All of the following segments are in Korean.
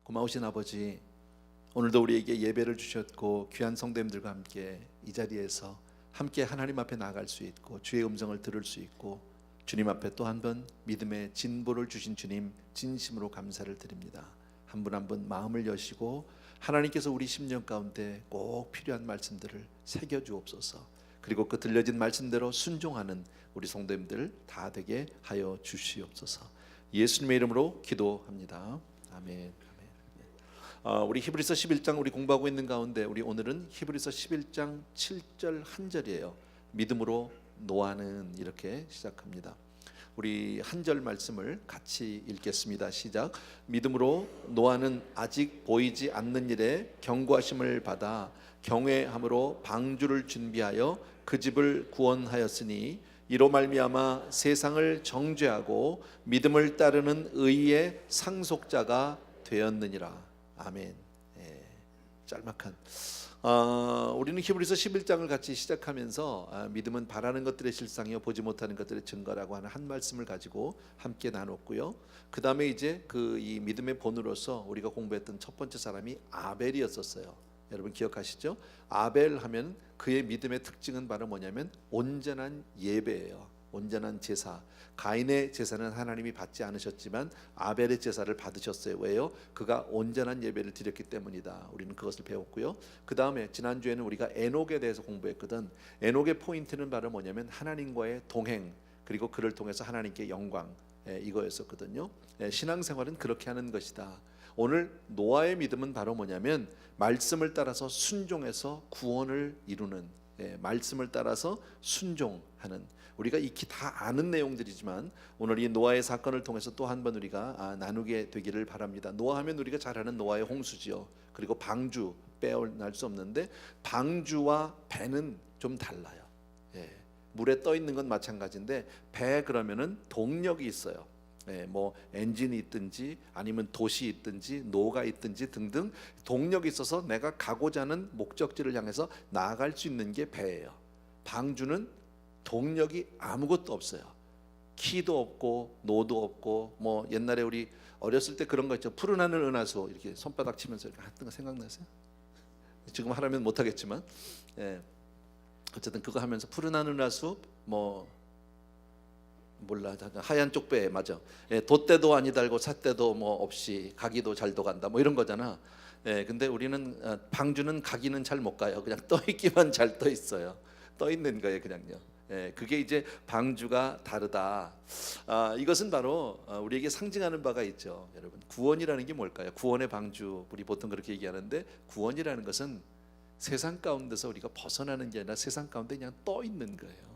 고마우신 아버지, 오늘도 우리에게 예배를 주셨고 귀한 성도님들과 함께 이 자리에서 함께 하나님 앞에 나아갈 수 있고 주의 음성을 들을 수 있고 주님 앞에 또 한 번 믿음의 진보를 주신 주님, 진심으로 감사를 드립니다. 한 분 한 분 마음을 여시고 하나님께서 우리 심령 가운데 꼭 필요한 말씀들을 새겨 주옵소서. 그리고 그 들려진 말씀대로 순종하는 우리 성도님들 다 되게 하여 주시옵소서. 예수님의 이름으로 기도합니다. 아멘. 우리 히브리서 11장 우리 공부하고 있는 가운데 우리 오늘은 히브리서 11장 7절 한 절이에요. 믿음으로 노아는, 이렇게 시작합니다. 우리 한 절 말씀을 같이 읽겠습니다. 시작. 믿음으로 노아는 아직 보이지 않는 일에 경고하심을 받아 경외함으로 방주를 준비하여 그 집을 구원하였으니 이로 말미암아 세상을 정죄하고 믿음을 따르는 의의 상속자가 되었느니라. 아멘. 짤막한. 우리는 히브리서 11장을 같이 시작하면서 믿음은 바라는 것들의 실상이요 보지 못하는 것들의 증거라고 하는 한 말씀을 가지고 함께 나눴고요. 그 다음에 이제 이 믿음의 본으로서 우리가 공부했던 첫 번째 사람이 아벨이었었어요. 여러분 기억하시죠? 아벨 하면 그의 믿음의 특징은 바로 뭐냐면 온전한 예배예요. 온전한 제사. 가인의 제사는 하나님이 받지 않으셨지만 아벨의 제사를 받으셨어요. 왜요? 그가 온전한 예배를 드렸기 때문이다. 우리는 그것을 배웠고요. 그 다음에 지난주에는 우리가 에녹에 대해서 공부했거든. 에녹의 포인트는 바로 뭐냐면 하나님과의 동행, 그리고 그를 통해서 하나님께 영광, 이거였었거든요. 신앙생활은 그렇게 하는 것이다. 오늘 노아의 믿음은 바로 뭐냐면 말씀을 따라서 순종해서 구원을 이루는, 말씀을 따라서 순종하는, 우리가 익히 다 아는 내용들이지만 오늘 이 노아의 사건을 통해서 또 한 번 우리가 나누게 되기를 바랍니다. 노아하면 우리가 잘 아는 노아의 홍수지요. 그리고 방주, 빼어날 수 없는데 방주와 배는 좀 달라요. 물에 떠 있는 건 마찬가지인데 배 그러면은 동력이 있어요. 뭐 엔진이 있든지 아니면 돛이 있든지 노가 있든지 등등 동력이 있어서 내가 가고자 하는 목적지를 향해서 나아갈 수 있는 게 배예요. 방주는 동력이 아무것도 없어요. 키도 없고 노도 없고, 뭐 옛날에 우리 어렸을 때 그런 거 있죠. 푸른 하늘 은하수 이렇게 손바닥 치면서 이렇게 했던 거 생각나세요? 지금 하라면 못 하겠지만, 어쨌든 그거 하면서 푸른 하늘 은하수 뭐 몰라, 하얀 쪽배 맞아. 돛대도 아니 달고 삿대도 뭐 없이 가기도 잘도 간다 뭐 이런 거잖아. 근데 우리는 방주는 가기는 잘 못 가요. 그냥 떠 있기만 잘 떠 있어요. 떠 있는 거예요, 그냥요. 그게 이제 방주가 다르다. 이것은 바로 우리에게 상징하는 바가 있죠. 여러분, 구원이라는 게 뭘까요? 구원의 방주, 우리 보통 그렇게 얘기하는데 구원이라는 것은 세상 가운데서 우리가 벗어나는 게 아니라 세상 가운데 그냥 떠 있는 거예요.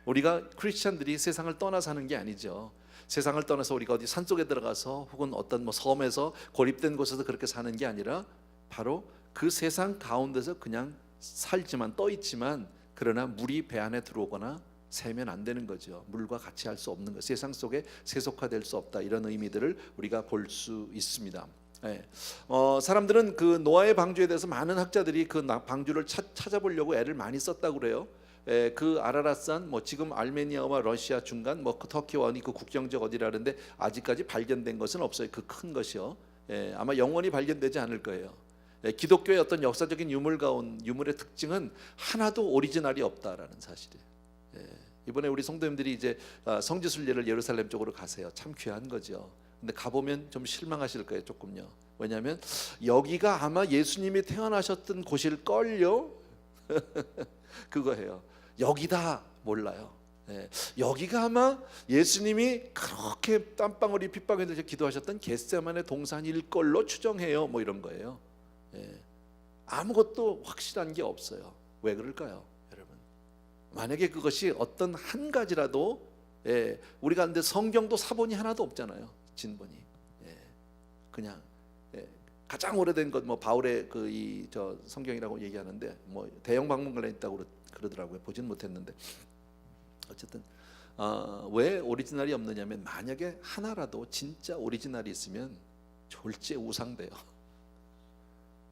우리가 크리스찬들이 세상을 떠나 사는 게 아니죠. 세상을 떠나서 우리가 어디 산속에 들어가서 혹은 어떤 뭐 섬에서 고립된 곳에서 그렇게 사는 게 아니라 바로 그 세상 가운데서 그냥 살지만, 떠 있지만, 그러나 물이 배 안에 들어오거나 새면 안 되는 거죠. 물과 같이 할 수 없는 것, 세상 속에 세속화될 수 없다, 이런 의미들을 우리가 볼 수 있습니다. 사람들은 그 노아의 방주에 대해서 많은 학자들이 그 방주를 찾아보려고 애를 많이 썼다고 그래요. 그 아라랏산, 뭐 지금 아르메니아와 러시아 중간, 뭐 터키와 어디 그 국경적 어디라는데 아직까지 발견된 것은 없어요. 그 큰 것이요. 아마 영원히 발견되지 않을 거예요. 기독교의 어떤 역사적인 유물의 특징은 하나도 오리지널이 없다라는 사실이에요. 이번에 우리 성도님들이 이제 성지순례를 예루살렘 쪽으로 가세요. 참 귀한 거죠. 근데 가보면 좀 실망하실 거예요, 조금요. 왜냐하면 여기가 아마 예수님이 태어나셨던 곳일걸요. 그거예요. 여기다 몰라요. 여기가 아마 예수님이 그렇게 땀방울이 핏방울이 되셔 기도하셨던 겟세마네 동산일 걸로 추정해요. 뭐 이런 거예요. 아무것도 확실한 게 없어요. 왜 그럴까요, 여러분? 만약에 그것이 어떤 한 가지라도, 우리가 근데 성경도 사본이 하나도 없잖아요. 진본이. 그냥 가장 오래된 것, 뭐 바울의 저 성경이라고 얘기하는데 뭐 대형 박물관에 있다고 그러더라고요. 보진 못했는데 어쨌든 왜 오리지널이 없느냐면 만약에 하나라도 진짜 오리지널이 있으면 졸지에 우상돼요.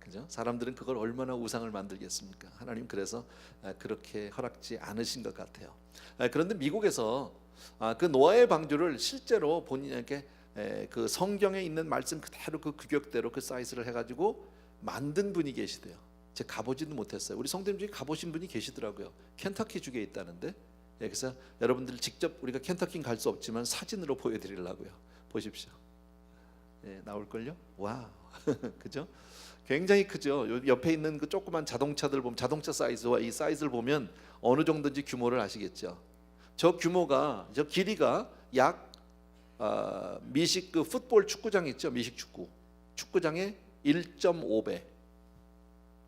그죠? 사람들은 그걸 얼마나 우상을 만들겠습니까? 하나님 그래서 그렇게 허락지 않으신 것 같아요. 그런데 미국에서 그 노아의 방주를 실제로 본인에게 그 성경에 있는 말씀 그대로 그 규격대로 그 사이즈를 해가지고 만든 분이 계시대요. 제가 가보지는 못했어요. 우리 성도님 중에 가보신 분이 계시더라고요. 켄터키 주에 있다는데. 그래서 여러분들 직접 우리가 켄터키는 갈 수 없지만 사진으로 보여드리려고요. 보십시오. 나올걸요? 와우. 그죠? 굉장히 크죠. 옆에 있는 그 조그만 자동차들 보면 자동차 사이즈와 이 사이즈를 보면 어느 정도인지 규모를 아시겠죠? 저 규모가 저 길이가 약 미식 그 풋볼 축구장 있죠? 미식 축구장의 1.5배.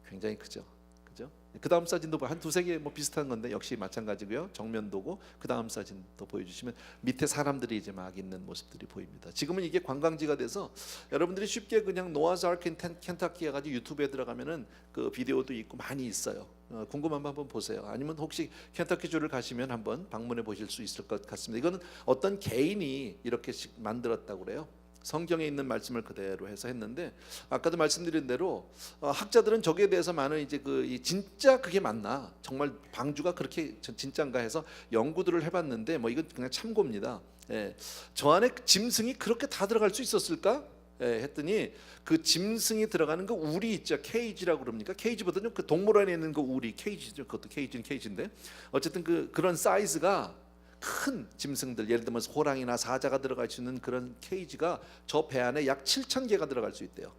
굉장히 크죠. 그죠? 그 다음 사진도 한 두세 개 뭐 비슷한 건데 역시 마찬가지고요. 정면도고 그 다음 사진도 보여주시면 밑에 사람들이 이제 막 있는 모습들이 보입니다. 지금은 이게 관광지가 돼서 여러분들이 쉽게 그냥 노아즈 아크 켄터키 해가지고 유튜브에 들어가면은 그 비디오도 있고 많이 있어요. 궁금하면 한번 보세요. 아니면 혹시 켄터키주를 가시면 한번 방문해 보실 수 있을 것 같습니다. 이거는 어떤 개인이 이렇게 만들었다고 그래요. 성경에 있는 말씀을 그대로 해서 했는데 아까도 말씀드린 대로 학자들은 저기에 대해서 많은 이제 진짜 그게 맞나 정말 방주가 그렇게 진짠가 해서 연구들을 해봤는데 뭐 이건 그냥 참고입니다. 저 안에 짐승이 그렇게 다 들어갈 수 있었을까? 했더니 그 짐승이 들어가는 그 우리 있죠. 케이지라고 그럽니까? 케이지보다는 그 동물원에 있는 그 우리 케이지죠. 그것도 케이지는 케이지인데 어쨌든 그런 사이즈가 큰 짐승들 예를 들면 호랑이나 사자가 들어갈 수 있는 그런 케이지가 저 배 안에 약 7,000개가 들어갈 수 있대요.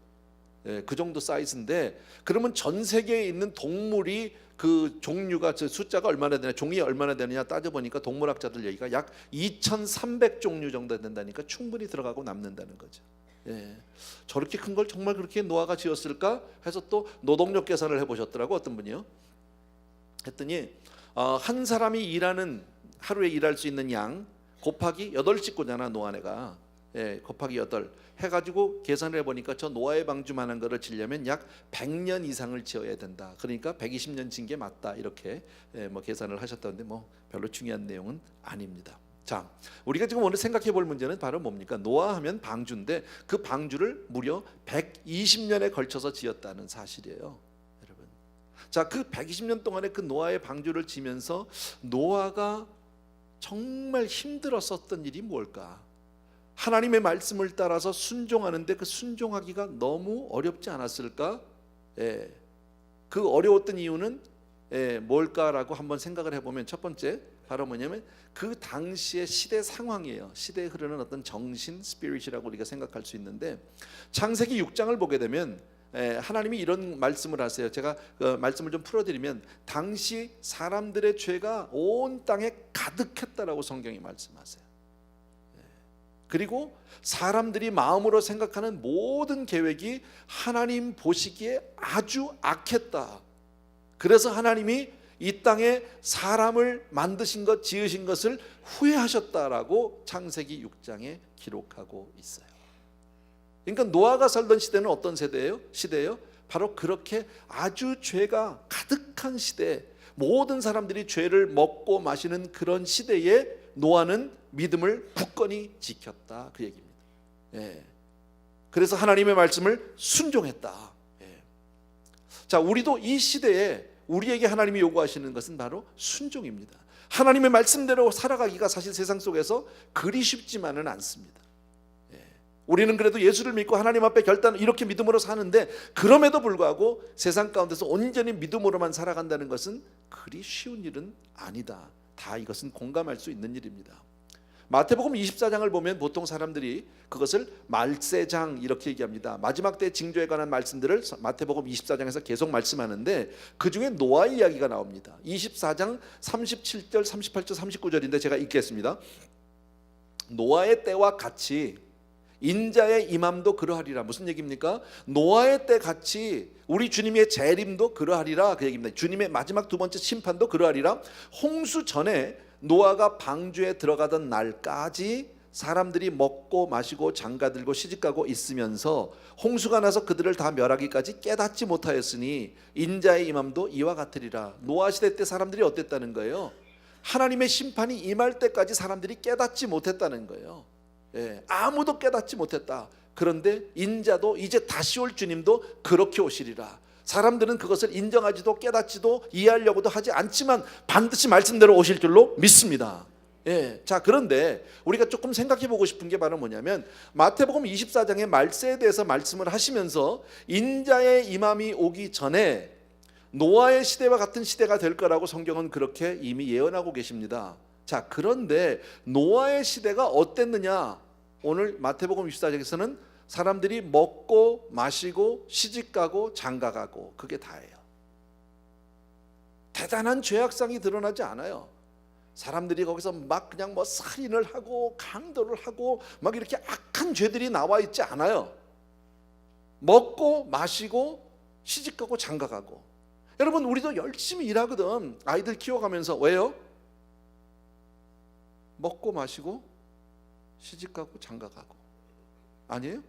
그 정도 사이즈인데 그러면 전 세계에 있는 동물이 그 종류가 저 숫자가 얼마나 되냐 종이 얼마나 되느냐 따져보니까 동물학자들 얘기가 약 2,300종류 정도 된다니까 충분히 들어가고 남는다는 거죠. 저렇게 큰 걸 정말 그렇게 노아가 지었을까 해서 또 노동력 계산을 해보셨더라고 어떤 분이요. 했더니 한 사람이 하루에 일할 수 있는 양 곱하기 8식구잖아 노아네가. 곱하기 8 해가지고 계산을 해보니까 저 노아의 방주만한 거를 지려면 약 100년 이상을 지어야 된다. 그러니까 120년 진 게 맞다 이렇게 뭐 계산을 하셨다는데 뭐 별로 중요한 내용은 아닙니다. 자, 우리가 지금 오늘 생각해 볼 문제는 바로 뭡니까? 노아 하면 방주인데 그 방주를 무려 120년에 걸쳐서 지었다는 사실이에요. 여러분, 자, 그 120년 동안에 그 노아의 방주를 지면서 노아가 정말 힘들었었던 일이 뭘까? 하나님의 말씀을 따라서 순종하는데 그 순종하기가 너무 어렵지 않았을까? 그 어려웠던 이유는 뭘까라고 한번 생각을 해보면 첫 번째 바로 뭐냐면 그 당시의 시대 상황이에요. 시대에 흐르는 어떤 정신, 스피릿이라고 우리가 생각할 수 있는데 창세기 6장을 보게 되면 하나님이 이런 말씀을 하세요. 제가 그 말씀을 좀 풀어드리면 당시 사람들의 죄가 온 땅에 가득했다라고 성경이 말씀하세요. 그리고 사람들이 마음으로 생각하는 모든 계획이 하나님 보시기에 아주 악했다. 그래서 하나님이 이 땅에 사람을 만드신 것, 지으신 것을 후회하셨다라고 창세기 6장에 기록하고 있어요. 그러니까 노아가 살던 시대는 어떤 시대예요? 바로 그렇게 아주 죄가 가득한 시대, 모든 사람들이 죄를 먹고 마시는 그런 시대에 노아는 믿음을 굳건히 지켰다 그 얘기입니다. 그래서 하나님의 말씀을 순종했다. 자, 우리도 이 시대에 우리에게 하나님이 요구하시는 것은 바로 순종입니다. 하나님의 말씀대로 살아가기가 사실 세상 속에서 그리 쉽지만은 않습니다. 우리는 그래도 예수를 믿고 하나님 앞에 결단 이렇게 믿음으로 사는데 그럼에도 불구하고 세상 가운데서 온전히 믿음으로만 살아간다는 것은 그리 쉬운 일은 아니다. 다 이것은 공감할 수 있는 일입니다. 마태복음 24장을 보면 보통 사람들이 그것을 말세장 이렇게 얘기합니다. 마지막 때 징조에 관한 말씀들을 마태복음 24장에서 계속 말씀하는데 그 중에 노아 이야기가 나옵니다. 24장 37절, 38절, 39절인데 제가 읽겠습니다. 노아의 때와 같이 인자의 임함도 그러하리라. 무슨 얘기입니까? 노아의 때 같이 우리 주님의 재림도 그러하리라 그 얘기입니다. 주님의 마지막 두 번째 심판도 그러하리라. 홍수 전에 노아가 방주에 들어가던 날까지 사람들이 먹고 마시고 장가들고 시집가고 있으면서 홍수가 나서 그들을 다 멸하기까지 깨닫지 못하였으니 인자의 임함도 이와 같으리라. 노아 시대 때 사람들이 어땠다는 거예요? 하나님의 심판이 임할 때까지 사람들이 깨닫지 못했다는 거예요. 아무도 깨닫지 못했다. 그런데 인자도 이제 다시 올 주님도 그렇게 오시리라. 사람들은 그것을 인정하지도 깨닫지도 이해하려고도 하지 않지만 반드시 말씀대로 오실 줄로 믿습니다. 예. 자, 그런데 우리가 조금 생각해 보고 싶은 게 바로 뭐냐면 마태복음 24장의 말세에 대해서 말씀을 하시면서 인자의 임함이 오기 전에 노아의 시대와 같은 시대가 될 거라고 성경은 그렇게 이미 예언하고 계십니다. 자, 그런데 노아의 시대가 어땠느냐? 오늘 마태복음 24장에서는 사람들이 먹고 마시고 시집가고 장가가고 그게 다예요. 대단한 죄악상이 드러나지 않아요. 사람들이 거기서 막 그냥 뭐 살인을 하고 강도를 하고 막 이렇게 악한 죄들이 나와 있지 않아요. 먹고 마시고 시집가고 장가가고. 여러분, 우리도 열심히 일하거든. 아이들 키워가면서. 왜요? 먹고 마시고 시집가고 장가가고. 아니에요?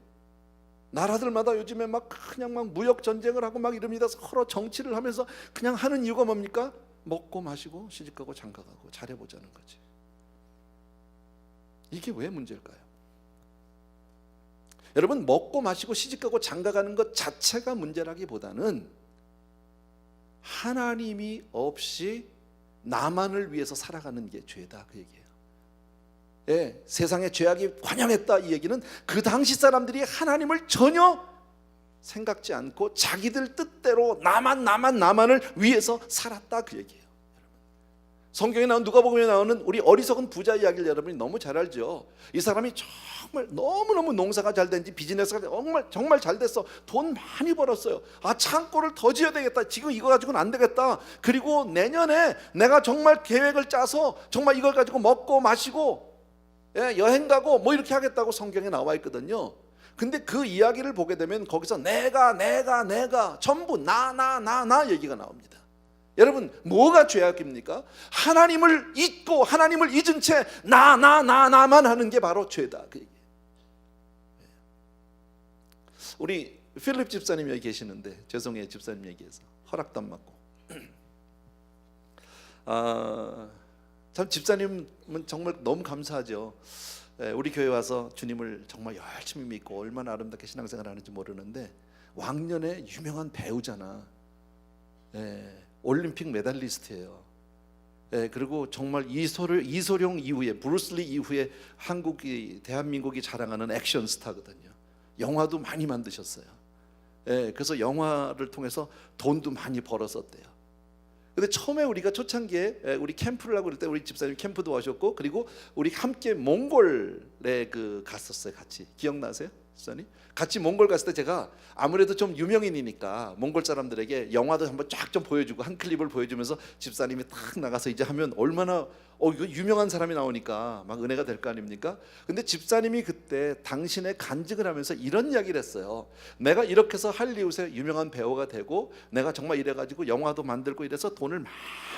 나라들마다 요즘에 막 그냥 막 무역 전쟁을 하고 막 이럽니다. 서로 정치를 하면서 그냥 하는 이유가 뭡니까? 먹고 마시고 시집가고 장가가고 잘해보자는 거지. 이게 왜 문제일까요? 여러분, 먹고 마시고 시집가고 장가가는 것 자체가 문제라기보다는 하나님이 없이 나만을 위해서 살아가는 게 죄다, 그 얘기예요. 예, 세상에 죄악이 관영했다, 이 얘기는 그 당시 사람들이 하나님을 전혀 생각지 않고 자기들 뜻대로 나만을 위해서 살았다, 그 얘기예요. 성경에 나온 누가복음에 나오는 우리 어리석은 부자 이야기를 여러분이 너무 잘 알죠. 이 사람이 정말 너무너무 농사가 잘 된지 비즈니스가 정말 잘 됐어. 돈 많이 벌었어요. 아, 창고를 더 지어야 되겠다. 지금 이거 가지고는 안 되겠다. 그리고 내년에 내가 정말 계획을 짜서 정말 이걸 가지고 먹고 마시고 여행 가고 뭐 이렇게 하겠다고 성경에 나와 있거든요. 근데 그 이야기를 보게 되면 거기서 내가 전부 나 얘기가 나옵니다. 여러분, 뭐가 죄악입니까? 하나님을 잊고 하나님을 잊은 채 나만 하는 게 바로 죄다, 그 얘기예요. 우리 필립 집사님 여기 계시는데, 죄송해요, 집사님 얘기해서 허락도 안 받고. 참 집사님은 정말 너무 감사하죠. 우리 교회 와서 주님을 정말 열심히 믿고 얼마나 아름답게 신앙생활 하는지 모르는데 왕년에 유명한 배우잖아. 올림픽 메달리스트예요. 그리고 정말 이소룡 이후에, 브루스리 이후에 대한민국이 자랑하는 액션 스타거든요. 영화도 많이 만드셨어요. 그래서 영화를 통해서 돈도 많이 벌었었대요. 근데 처음에 우리가 초창기에 우리 캠프를 하고 그럴 때 우리 집사님 캠프도 오셨고, 그리고 우리 함께 몽골에 갔었어요. 같이. 기억나세요, 집사님? 같이 몽골 갔을 때 제가 아무래도 좀 유명인이니까 몽골 사람들에게 영화도 한번 쫙 좀 보여주고 한 클립을 보여주면서 집사님이 딱 나가서 이제 하면 얼마나 이거 유명한 사람이 나오니까 막 은혜가 될 거 아닙니까? 근데 집사님이 그때 당신의 간증을 하면서 이런 이야기를 했어요. 내가 이렇게 해서 할리우드에 유명한 배우가 되고 내가 정말 이래가지고 영화도 만들고 이래서 돈을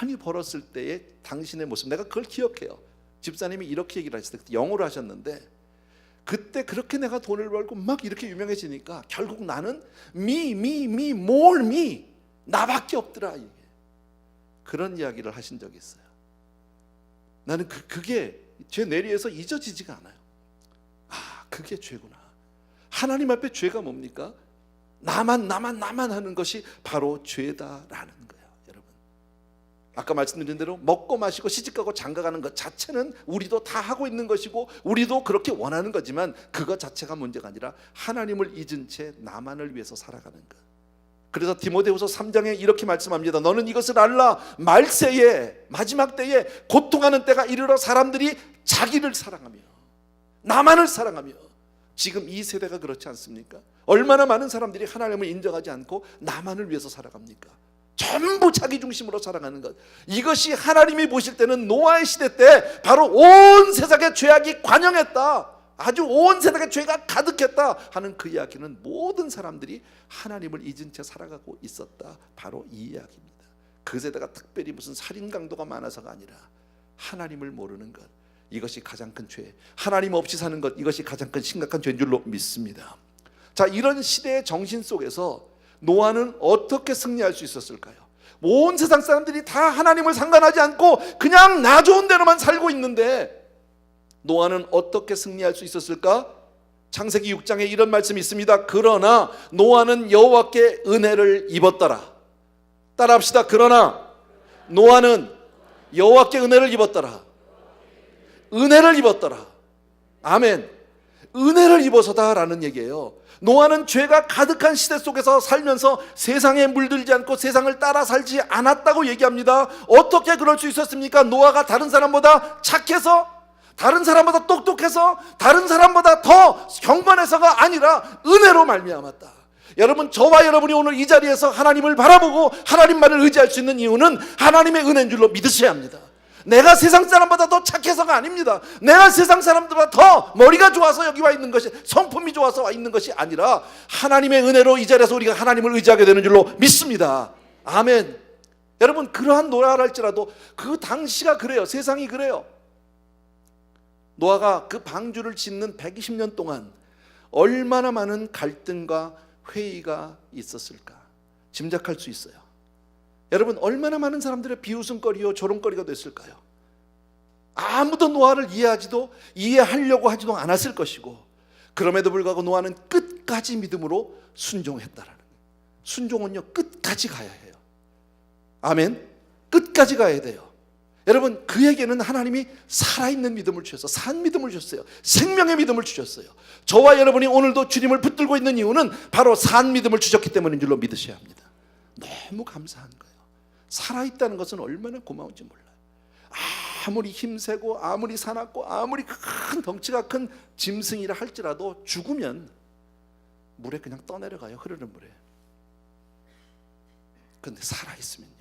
많이 벌었을 때의 당신의 모습, 내가 그걸 기억해요. 집사님이 이렇게 얘기를 하셨을 때 영어로 하셨는데, 그때 그렇게 내가 돈을 벌고 막 이렇게 유명해지니까 결국 나는 more me, 나밖에 없더라, 이게. 그런 이야기를 하신 적이 있어요. 나는 그게 제 뇌리에서 잊어지지가 않아요. 아, 그게 죄구나. 하나님 앞에 죄가 뭡니까? 나만 하는 것이 바로 죄다라는 거예요, 여러분. 아까 말씀드린 대로 먹고 마시고 시집가고 장가가는 것 자체는 우리도 다 하고 있는 것이고 우리도 그렇게 원하는 거지만 그것 자체가 문제가 아니라 하나님을 잊은 채 나만을 위해서 살아가는 것. 그래서 디모데후서 3장에 이렇게 말씀합니다. 너는 이것을 알라. 말세에, 마지막 때에 고통하는 때가 이르러 사람들이 자기를 사랑하며 나만을 사랑하며, 지금 이 세대가 그렇지 않습니까? 얼마나 많은 사람들이 하나님을 인정하지 않고 나만을 위해서 살아갑니까? 전부 자기 중심으로 살아가는 것. 이것이 하나님이 보실 때는 노아의 시대 때 바로 온 세상에 죄악이 관영했다, 아주 온 세상에 죄가 가득했다 하는 그 이야기는 모든 사람들이 하나님을 잊은 채 살아가고 있었다, 바로 이 이야기입니다. 그 세대가 특별히 무슨 살인 강도가 많아서가 아니라 하나님을 모르는 것, 이것이 가장 큰 죄. 하나님 없이 사는 것, 이것이 가장 큰 심각한 죄인 줄로 믿습니다. 자, 이런 시대의 정신 속에서 노아는 어떻게 승리할 수 있었을까요? 온 세상 사람들이 다 하나님을 상관하지 않고 그냥 나 좋은 대로만 살고 있는데 노아는 어떻게 승리할 수 있었을까? 창세기 6장에 이런 말씀이 있습니다. 그러나 노아는 여호와께 은혜를 입었더라. 따라합시다. 그러나 노아는 여호와께 은혜를 입었더라. 은혜를 입었더라. 아멘. 은혜를 입어서다라는 얘기예요. 노아는 죄가 가득한 시대 속에서 살면서 세상에 물들지 않고 세상을 따라 살지 않았다고 얘기합니다. 어떻게 그럴 수 있었습니까? 노아가 다른 사람보다 착해서, 다른 사람보다 똑똑해서, 다른 사람보다 더 경건해서가 아니라 은혜로 말미암았다. 여러분, 저와 여러분이 오늘 이 자리에서 하나님을 바라보고 하나님 말을 의지할 수 있는 이유는 하나님의 은혜인 줄로 믿으셔야 합니다. 내가 세상 사람보다 더 착해서가 아닙니다. 내가 세상 사람들보다 더 머리가 좋아서 여기 와 있는 것이, 성품이 좋아서 와 있는 것이 아니라 하나님의 은혜로 이 자리에서 우리가 하나님을 의지하게 되는 줄로 믿습니다. 아멘. 여러분, 그러한 노아라 할지라도 그 당시가 그래요. 세상이 그래요. 노아가 그 방주를 짓는 120년 동안 얼마나 많은 갈등과 회의가 있었을까 짐작할 수 있어요. 여러분, 얼마나 많은 사람들의 비웃음거리요 조롱거리가 됐을까요? 아무도 노아를 이해하려고 하지도 않았을 것이고, 그럼에도 불구하고 노아는 끝까지 믿음으로 순종했다라는 거예요. 순종은요, 끝까지 가야 해요. 아멘. 끝까지 가야 돼요. 여러분, 그에게는 하나님이 살아있는 믿음을 주셔서, 산 믿음을 주셨어요. 생명의 믿음을 주셨어요. 저와 여러분이 오늘도 주님을 붙들고 있는 이유는 바로 산 믿음을 주셨기 때문인 줄로 믿으셔야 합니다. 너무 감사한 거예요. 살아있다는 것은 얼마나 고마운지 몰라요. 아무리 힘세고 아무리 사납고 아무리 큰 덩치가 큰 짐승이라 할지라도 죽으면 물에 그냥 떠내려가요. 흐르는 물에. 그런데 살아있으면요,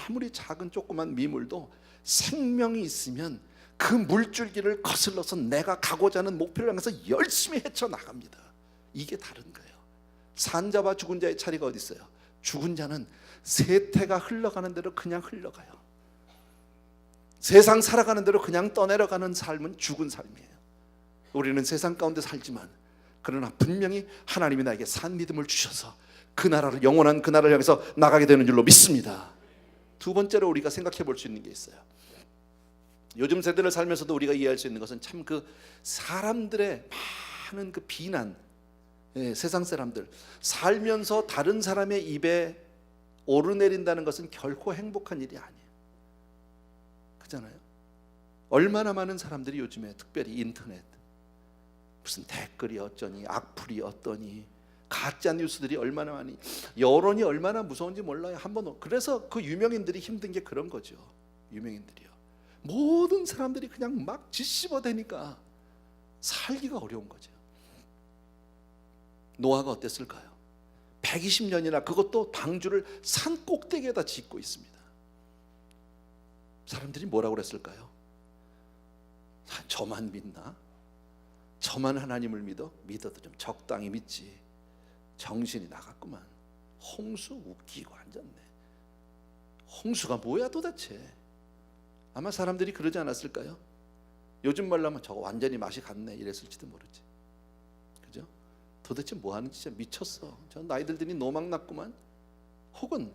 아무리 작은 조그만 미물도 생명이 있으면 그 물줄기를 거슬러서 내가 가고자 하는 목표를 향해서 열심히 헤쳐나갑니다. 이게 다른 거예요. 산자와 죽은 자의 차이가 어디 있어요? 죽은 자는 세태가 흘러가는 대로 그냥 흘러가요. 세상 살아가는 대로 그냥 떠내려가는 삶은 죽은 삶이에요. 우리는 세상 가운데 살지만 그러나 분명히 하나님이 나에게 산 믿음을 주셔서 그 나라를, 영원한 그 나라를 향해서 나가게 되는 줄로 믿습니다. 두 번째로 우리가 생각해 볼 수 있는 게 있어요. 요즘 세대를 살면서도 우리가 이해할 수 있는 것은 참 그 사람들의 많은 그 비난, 세상 사람들 살면서 다른 사람의 입에 오르내린다는 것은 결코 행복한 일이 아니에요. 그렇잖아요. 얼마나 많은 사람들이 요즘에 특별히 인터넷 무슨 댓글이 어쩌니, 악플이 어떠니, 가짜 뉴스들이 얼마나 많이, 여론이 얼마나 무서운지 몰라요. 한번. 그래서 그 유명인들이 힘든 게 그런 거죠. 유명인들이요, 모든 사람들이 그냥 막 짓씹어대니까 살기가 어려운 거죠. 노아가 어땠을까요? 120년이나 그것도 방주를 산 꼭대기에다 짓고 있습니다. 사람들이 뭐라고 그랬을까요? 저만 믿나? 저만 하나님을 믿어? 믿어도 좀 적당히 믿지. 정신이 나갔구만. 홍수 웃기고 앉았네. 홍수가 뭐야 도대체? 아마 사람들이 그러지 않았을까요? 요즘 말로 하면 저거 완전히 맛이 갔네 이랬을지도 모르지. 그죠? 도대체 뭐하는 짓이야, 미쳤어. 저 나이 들더니 노망 났구만. 혹은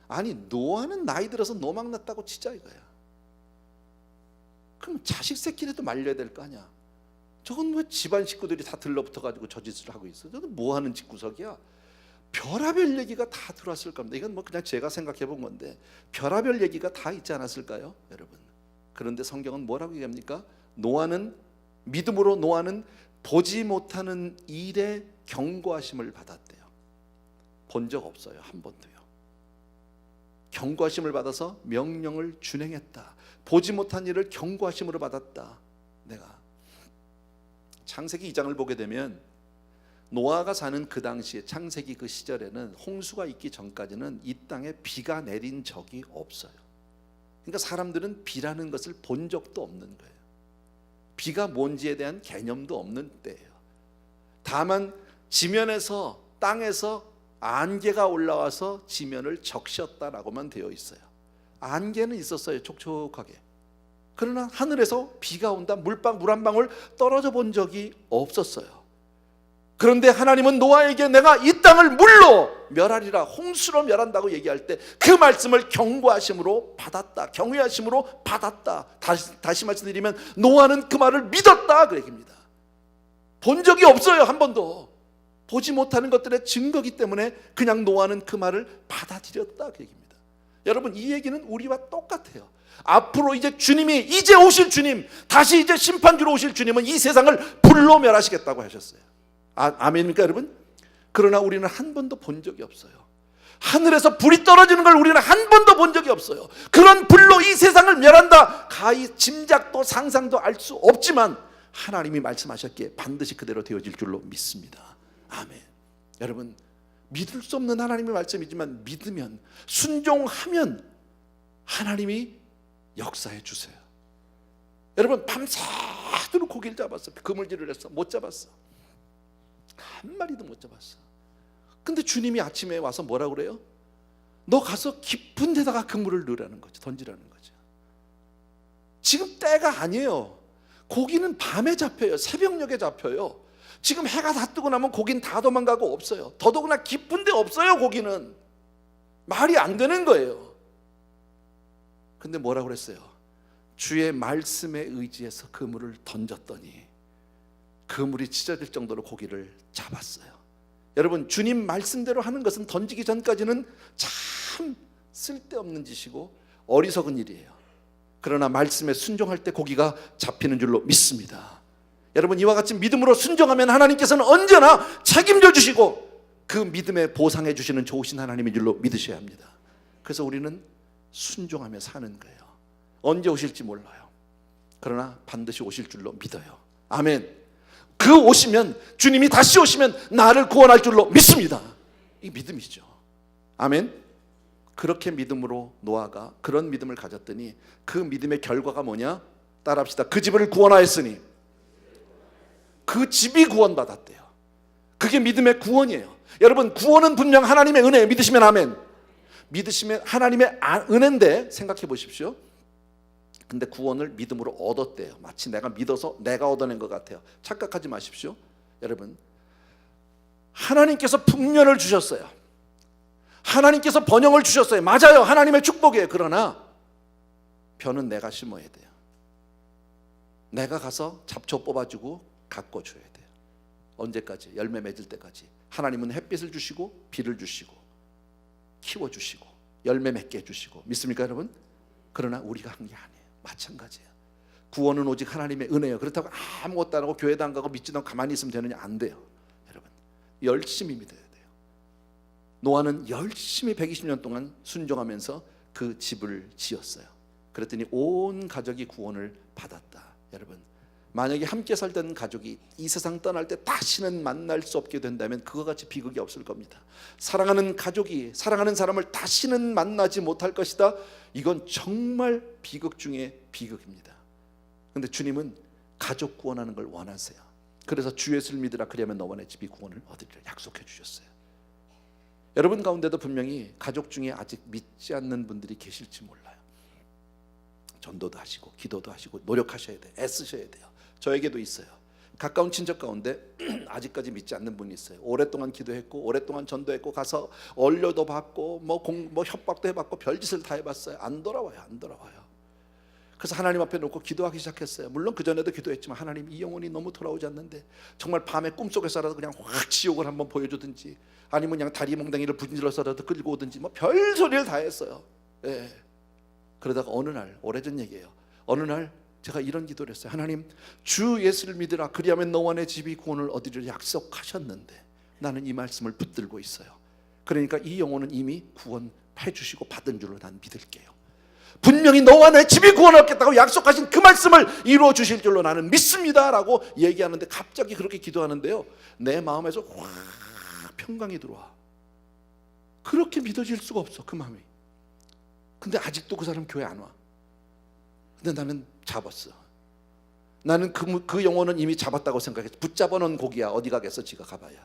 아니, 노아는 나이 들어서 노망 났다고 치자 이거야. 그럼 자식 새끼라도 말려야 될 거 아니야. 저건 왜 집안 식구들이 다 들러붙어가지고 저 짓을 하고 있어? 저건 뭐하는 집구석이야? 별하별 얘기가 다 들어왔을 겁니다. 이건 뭐 그냥 제가 생각해 본 건데 별하별 얘기가 다 있지 않았을까요, 여러분? 그런데 성경은 뭐라고 얘기합니까? 노아는 믿음으로, 노아는 보지 못하는 일에 경고하심을 받았대요. 본 적 없어요, 한 번도요. 경고하심을 받아서 명령을 준행했다. 보지 못한 일을 경고하심으로 받았다. 내가 창세기 2장을 보게 되면 노아가 사는 그 당시에, 창세기 그 시절에는 홍수가 있기 전까지는 이 땅에 비가 내린 적이 없어요. 그러니까 사람들은 비라는 것을 본 적도 없는 거예요. 비가 뭔지에 대한 개념도 없는 때예요. 다만 지면에서, 땅에서 안개가 올라와서 지면을 적셨다라고만 되어 있어요. 안개는 있었어요, 촉촉하게. 그러나 하늘에서 비가 온다, 물 한 방울 떨어져 본 적이 없었어요. 그런데 하나님은 노아에게 내가 이 땅을 물로 멸하리라, 홍수로 멸한다고 얘기할 때 그 말씀을 경고하심으로 받았다, 경외하심으로 받았다. 다시 말씀드리면 노아는 그 말을 믿었다 그 얘기입니다. 본 적이 없어요, 한 번도. 보지 못하는 것들의 증거기 때문에 그냥 노아는 그 말을 받아들였다 그 얘기입니다. 여러분, 이 얘기는 우리와 똑같아요. 앞으로 이제 주님이, 이제 오실 주님, 다시 이제 심판주로 오실 주님은 이 세상을 불로 멸하시겠다고 하셨어요. 아멘입니까 여러분? 그러나 우리는 한 번도 본 적이 없어요. 하늘에서 불이 떨어지는 걸 우리는 한 번도 본 적이 없어요. 그런 불로 이 세상을 멸한다, 가히 짐작도 상상도 알 수 없지만 하나님이 말씀하셨기에 반드시 그대로 되어질 줄로 믿습니다. 아멘. 여러분, 믿을 수 없는 하나님의 말씀이지만 믿으면, 순종하면 하나님이 역사해 주세요. 여러분, 밤새도록 고기를 잡았어. 그물질을 했어. 못 잡았어. 한 마리도 못 잡았어. 근데 주님이 아침에 와서 뭐라고 그래요? 너 가서 깊은 데다가 그물을 넣으라는 거죠. 던지라는 거죠. 지금 때가 아니에요. 고기는 밤에 잡혀요. 새벽녘에 잡혀요. 지금 해가 다 뜨고 나면 고기는 다 도망가고 없어요. 더더구나 깊은 데 없어요. 고기는 말이 안 되는 거예요. 근데 뭐라고 그랬어요? 주의 말씀에 의지해서 그물을 던졌더니 그물이 찢어질 정도로 고기를 잡았어요. 여러분, 주님 말씀대로 하는 것은 던지기 전까지는 참 쓸데없는 짓이고 어리석은 일이에요. 그러나 말씀에 순종할 때 고기가 잡히는 줄로 믿습니다. 여러분, 이와 같이 믿음으로 순종하면 하나님께서는 언제나 책임져 주시고 그 믿음에 보상해 주시는 좋으신 하나님인 줄로 믿으셔야 합니다. 그래서 우리는 순종하며 사는 거예요. 언제 오실지 몰라요. 그러나 반드시 오실 줄로 믿어요. 아멘. 그 오시면, 주님이 다시 오시면 나를 구원할 줄로 믿습니다. 이 믿음이죠. 아멘. 그렇게 믿음으로 노아가 그런 믿음을 가졌더니 그 믿음의 결과가 뭐냐? 따라합시다. 그 집을 구원하였으니 그 집이 구원받았대요. 그게 믿음의 구원이에요. 여러분, 구원은 분명 하나님의 은혜예요. 믿으시면 아멘. 믿으시면 하나님의 은혜인데 생각해 보십시오. 근데 구원을 믿음으로 얻었대요. 마치 내가 믿어서 내가 얻어낸 것 같아요. 착각하지 마십시오. 여러분, 하나님께서 풍년을 주셨어요. 하나님께서 번영을 주셨어요. 맞아요. 하나님의 축복이에요. 그러나 벼는 내가 심어야 돼요. 내가 가서 잡초 뽑아주고 가꿔줘야 돼요. 언제까지? 열매 맺을 때까지. 하나님은 햇빛을 주시고 비를 주시고 키워주시고 열매 맺게 해주시고, 믿습니까 여러분? 그러나 우리가 한 게 아니에요. 마찬가지예요. 구원은 오직 하나님의 은혜예요. 그렇다고 아무것도 안 하고 교회도 안 가고 믿지도 않고 가만히 있으면 되느냐? 안 돼요. 여러분, 열심히 믿어야 돼요. 노아는 열심히 120년 동안 순종하면서 그 집을 지었어요. 그랬더니 온 가족이 구원을 받았다. 여러분, 만약에 함께 살던 가족이 이 세상 떠날 때 다시는 만날 수 없게 된다면 그와 같이 비극이 없을 겁니다. 사랑하는 가족이 사랑하는 사람을 다시는 만나지 못할 것이다. 이건 정말 비극 중에 비극입니다. 그런데 주님은 가족 구원하는 걸 원하세요. 그래서 주 예수를 믿으라 그리하면 너와 내 집이 구원을 얻으리라 약속해 주셨어요. 여러분 가운데도 분명히 가족 중에 아직 믿지 않는 분들이 계실지 몰라요. 전도도 하시고 기도도 하시고 노력하셔야 돼요. 애쓰셔야 돼요. 저에게도 있어요. 가까운 친척 가운데 아직까지 믿지 않는 분이 있어요. 오랫동안 기도했고 오랫동안 전도했고 가서 얼려도 받고 뭐 협박도 해봤고 별짓을 다 해봤어요. 안 돌아와요. 안 돌아와요. 그래서 하나님 앞에 놓고 기도하기 시작했어요. 물론 그전에도 기도했지만 하나님, 이 영혼이 너무 돌아오지 않는데 정말 밤에 꿈속에서라도 그냥 확 지옥을 한번 보여주든지 아니면 그냥 다리 몽둥이를 분질러서라도 끌고 오든지 뭐 별소리를 다 했어요. 예. 그러다가 어느 날, 오래전 얘기예요. 어느 날 제가 이런 기도를 했어요. 하나님, 주 예수를 믿으라 그리하면 너와 내 집이 구원을 얻으리라 약속하셨는데 나는 이 말씀을 붙들고 있어요. 그러니까 이 영혼은 이미 구원해 주시고 받은 줄로 난 믿을게요. 분명히 너와 내 집이 구원을 얻겠다고 약속하신 그 말씀을 이루어 주실 줄로 나는 믿습니다 라고 얘기하는데 갑자기 그렇게 기도하는데요, 내 마음에서 확 평강이 들어와. 그렇게 믿어질 수가 없어, 그 마음이. 근데 아직도 그 사람 교회 안 와. 근데 나는 잡았어. 나는 그 영혼은 이미 잡았다고 생각했어. 붙잡아 놓은 고기야. 어디 가겠어, 지가 가봐야.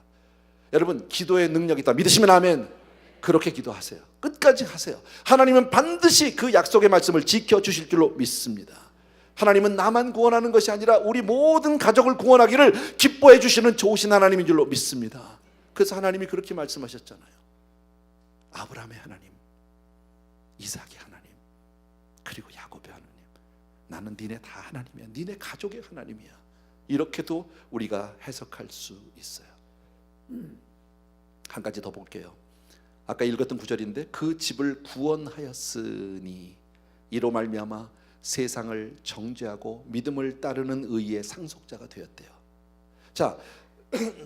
여러분, 기도의 능력이 있다. 믿으시면 아멘. 그렇게 기도하세요. 끝까지 하세요. 하나님은 반드시 그 약속의 말씀을 지켜주실 줄로 믿습니다. 하나님은 나만 구원하는 것이 아니라 우리 모든 가족을 구원하기를 기뻐해 주시는 좋으신 하나님인 줄로 믿습니다. 그래서 하나님이 그렇게 말씀하셨잖아요. 아브라함의 하나님, 이삭의 하나님, 그리고 야곱의 하나님, 나는 니네 다 하나님이야. 니네 가족의 하나님이야. 이렇게도 우리가 해석할 수 있어요. 한 가지 더 볼게요. 아까 읽었던 구절인데 그 집을 구원하였으니 이로 말미암아 세상을 정죄하고 믿음을 따르는 의의 상속자가 되었대요. 자,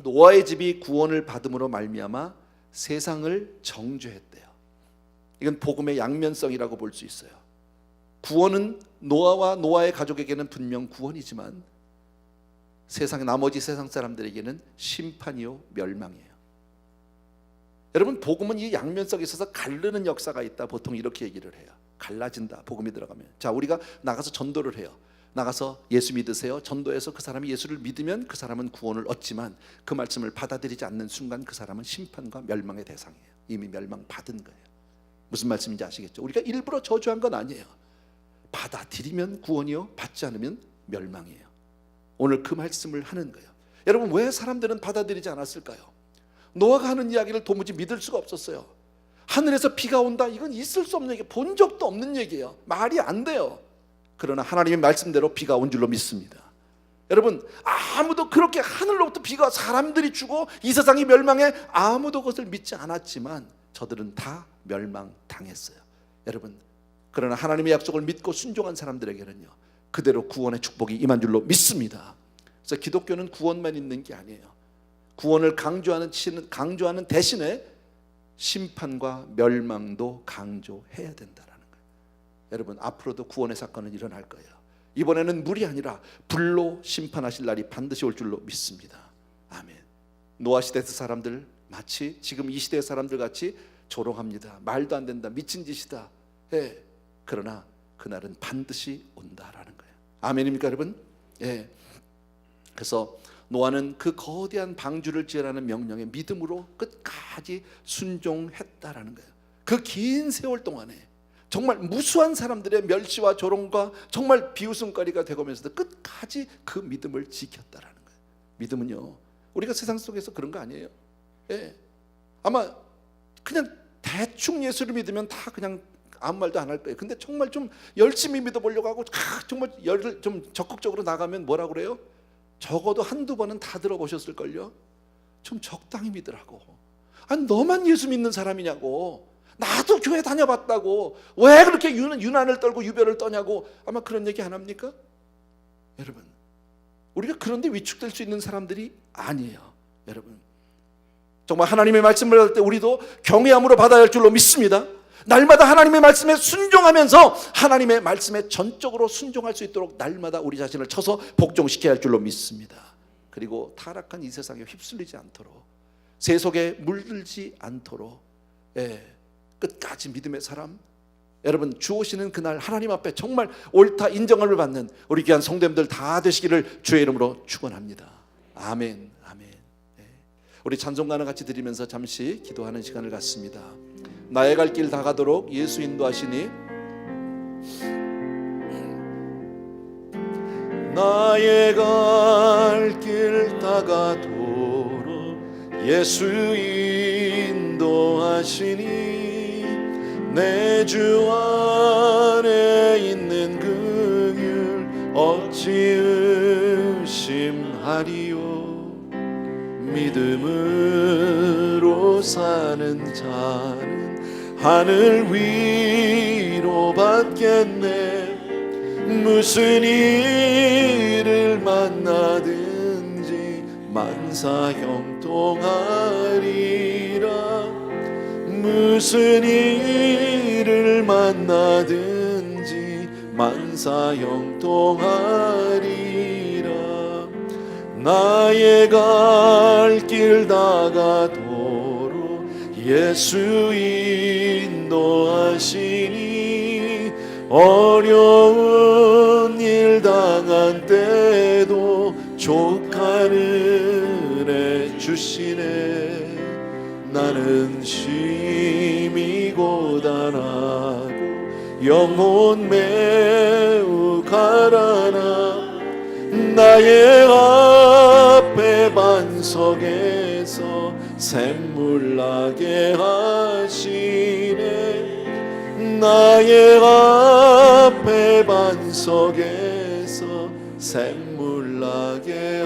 노아의 집이 구원을 받음으로 말미암아 세상을 정죄했대요. 이건 복음의 양면성이라고 볼 수 있어요. 구원은 노아와 노아의 가족에게는 분명 구원이지만 세상의 나머지 세상 사람들에게는 심판이요 멸망이에요. 여러분, 복음은 이 양면성에 있어서 가르는 역사가 있다. 보통 이렇게 얘기를 해요. 갈라진다, 복음이 들어가면. 자, 우리가 나가서 전도를 해요. 나가서 예수 믿으세요. 전도해서 그 사람이 예수를 믿으면 그 사람은 구원을 얻지만 그 말씀을 받아들이지 않는 순간 그 사람은 심판과 멸망의 대상이에요. 이미 멸망받은 거예요. 무슨 말씀인지 아시겠죠? 우리가 일부러 저주한 건 아니에요. 받아들이면 구원이요, 받지 않으면 멸망이에요. 오늘 그 말씀을 하는 거예요. 여러분, 왜 사람들은 받아들이지 않았을까요? 노아가 하는 이야기를 도무지 믿을 수가 없었어요. 하늘에서 비가 온다, 이건 있을 수 없는 얘기, 본 적도 없는 얘기예요. 말이 안 돼요. 그러나 하나님의 말씀대로 비가 온 줄로 믿습니다. 여러분, 아무도 그렇게 하늘로부터 비가 사람들이 주고 이 세상이 멸망해 아무도 그것을 믿지 않았지만 저들은 다 멸망당했어요. 여러분, 그러나 하나님의 약속을 믿고 순종한 사람들에게는요, 그대로 구원의 축복이 임한 줄로 믿습니다. 그래서 기독교는 구원만 있는 게 아니에요. 구원을 강조하는 대신에 심판과 멸망도 강조해야 된다라는 거예요. 여러분, 앞으로도 구원의 사건은 일어날 거예요. 이번에는 물이 아니라 불로 심판하실 날이 반드시 올 줄로 믿습니다. 아멘. 노아 시대 사람들 마치 지금 이 시대의 사람들 같이 조롱합니다. 말도 안 된다, 미친 짓이다. 예. 그러나 그날은 반드시 온다라는 거예요. 아멘입니까, 여러분? 예. 그래서 노아는 그 거대한 방주를 지으라는 명령에 믿음으로 끝까지 순종했다라는 거예요. 그 긴 세월 동안에 정말 무수한 사람들의 멸시와 조롱과 정말 비웃음거리가 되면서도 끝까지 그 믿음을 지켰다라는 거예요. 믿음은요, 우리가 세상 속에서 그런 거 아니에요. 예. 아마 그냥 대충 예수를 믿으면 다 그냥 아무 말도 안 할 거예요. 근데 정말 좀 열심히 믿어보려고 하고 정말 열을 좀 적극적으로 나가면 뭐라고 그래요? 적어도 한두 번은 다 들어보셨을걸요? 좀 적당히 믿으라고. 아니, 너만 예수 믿는 사람이냐고. 나도 교회 다녀봤다고. 왜 그렇게 유난을 떨고 유별을 떠냐고. 아마 그런 얘기 안 합니까? 여러분, 우리가 그런데 위축될 수 있는 사람들이 아니에요. 여러분, 정말 하나님의 말씀을 할 때 우리도 경외함으로 받아야 할 줄로 믿습니다. 날마다 하나님의 말씀에 순종하면서 하나님의 말씀에 전적으로 순종할 수 있도록 날마다 우리 자신을 쳐서 복종시켜야 할 줄로 믿습니다. 그리고 타락한 이 세상에 휩쓸리지 않도록, 세속에 물들지 않도록, 끝까지 믿음의 사람, 여러분, 주 오시는 그날 하나님 앞에 정말 옳다 인정을 받는 우리 귀한 성도님들 다 되시기를 주의 이름으로 축원합니다. 아멘. 아멘. 우리 찬송가는 같이 드리면서 잠시 기도하는 시간을 갖습니다. 나의 갈 길 다 가도록 예수 인도하시니, 나의 갈 길 다 가도록 예수 인도하시니, 내 주 안에 있는 그 길 어찌 의심하리요. 믿음으로 사는 자는 하늘 위로 받겠네. 무슨 일을 만나든지 만사 형통하리라. 무슨 일을 만나든지 만사 형통하리라. 나의 갈 길 다 가도록 예수 인도하시니, 어려운 일 당한 때도 족한 은혜 주시네. 나는 심히 고단하고 영혼 매우 가라나, 나의 앞에 반석에서 샘물 나게 하시네. 나의 앞에 반석에서 샘물 나게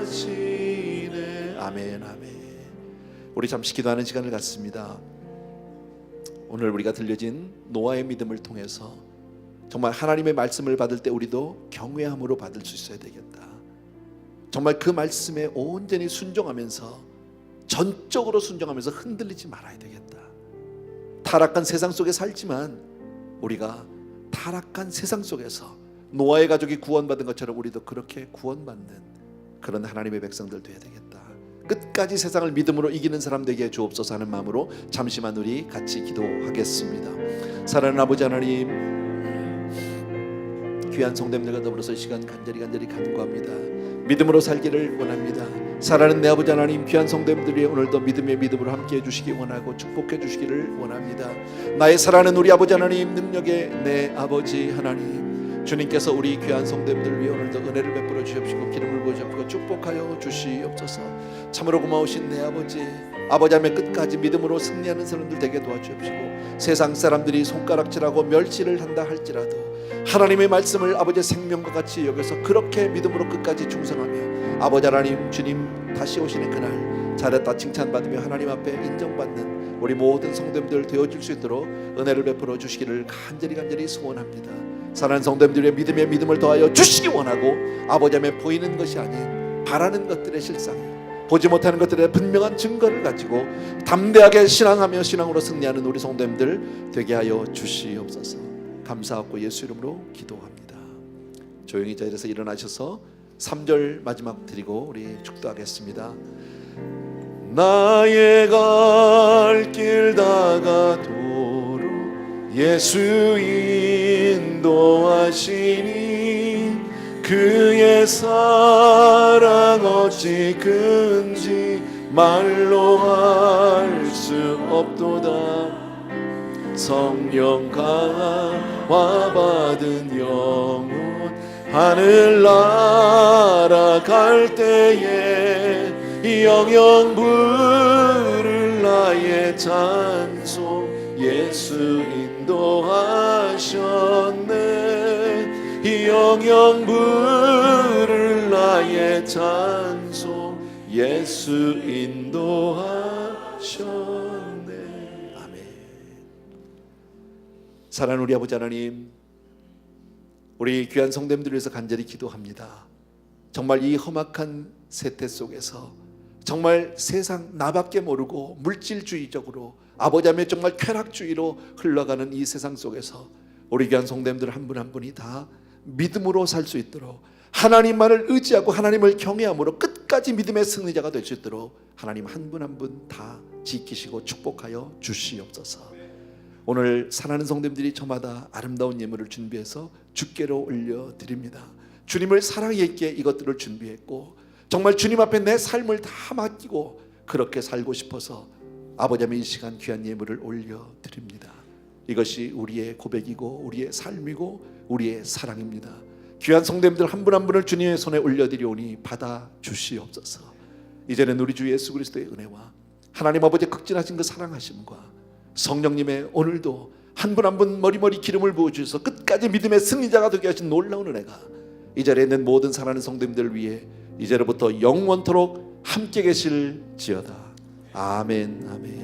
하시네. 아멘. 아멘. 우리 잠시 기도하는 시간을 갖습니다. 오늘 우리가 들려진 노아의 믿음을 통해서 정말 하나님의 말씀을 받을 때 우리도 경외함으로 받을 수 있어야 되겠다. 정말 그 말씀에 온전히 순종하면서, 전적으로 순종하면서 흔들리지 말아야 되겠다. 타락한 세상 속에 살지만 우리가 타락한 세상 속에서 노아의 가족이 구원받은 것처럼 우리도 그렇게 구원받는 그런 하나님의 백성들 되어야 되겠다. 끝까지 세상을 믿음으로 이기는 사람 되게 주옵소서 하는 마음으로 잠시만 우리 같이 기도하겠습니다. 사랑하는 아버지 하나님, 귀한 성도님들과 더불어서 이 시간 간절히 간구합니다. 믿음으로 살기를 원합니다. 사랑하는 내 아버지 하나님, 귀한 성도님들이 오늘도 믿음의 믿음으로 함께 해주시기 원하고 축복해 주시기를 원합니다. 나의 사랑하는 우리 아버지 하나님, 능력의 내 아버지 하나님, 주님께서 우리 귀한 성도님들 위해 오늘도 은혜를 베풀어 주옵시고 기름을 부어 주옵시고 축복하여 주시옵소서. 참으로 고마우신 내 아버지, 아버지 하나님 끝까지 믿음으로 승리하는 사람들 되게 도와주옵시고, 세상 사람들이 손가락질하고 멸시를 한다 할지라도 하나님의 말씀을 아버지의 생명과 같이 여겨서 그렇게 믿음으로 끝까지 충성하며 아버지 하나님, 주님 다시 오시는 그날 잘했다 칭찬받으며 하나님 앞에 인정받는 우리 모든 성도님들 되어질 수 있도록 은혜를 베풀어 주시기를 간절히 소원합니다. 사랑하는 성도님들의 믿음에 믿음을 더하여 주시기 원하고, 아버지 하나님 보이는 것이 아닌 바라는 것들의 실상이요, 보지 못하는 것들의 분명한 증거를 가지고 담대하게 신앙하며 신앙으로 승리하는 우리 성도님들 되게 하여 주시옵소서. 감사하고 예수 이름으로 기도합니다. 조용히 자리에서 일어나셔서 3절 마지막 드리고 우리 축도하겠습니다. 나의 갈 길 다가도록 예수 인도하시니 그의 사랑 어찌 큰지 말로 할 수 없도다. 성령 강화 받은 영혼 하늘 날아갈 때에 영영 부를 나의 찬송 예수 인도하셨네. 영영 부를 나의 찬송 예수 인도하셨네. 사랑하는 우리 아버지 하나님, 우리 귀한 성도님들을 위해서 간절히 기도합니다. 정말 이 험악한 세태 속에서 정말 세상 나밖에 모르고 물질주의적으로 아버지 하나님 정말 쾌락주의로 흘러가는 이 세상 속에서 우리 귀한 성도님들 한 분 한 분이 다 믿음으로 살 수 있도록, 하나님만을 의지하고 하나님을 경외함으로 끝까지 믿음의 승리자가 될 수 있도록 하나님 한 분 한 분 다 지키시고 축복하여 주시옵소서. 오늘 사랑하는 성도님들이 저마다 아름다운 예물을 준비해서 주께로 올려드립니다. 주님을 사랑했기에 이것들을 준비했고, 정말 주님 앞에 내 삶을 다 맡기고 그렇게 살고 싶어서 아버지 하나님 이 시간 귀한 예물을 올려드립니다. 이것이 우리의 고백이고 우리의 삶이고 우리의 사랑입니다. 귀한 성도님들 한 분 한 분을 주님의 손에 올려드리오니 받아 주시옵소서. 이제는 우리 주 예수 그리스도의 은혜와 하나님 아버지의 극진하신 그 사랑하심과 성령님의 오늘도 한 분 한 분 머리머리 기름을 부어주셔서 끝까지 믿음의 승리자가 되게 하신 놀라운 은혜가 이 자리에 있는 모든 사랑하는 성도님들 위해 이제로부터 영원토록 함께 계실지어다. 아멘, 아멘.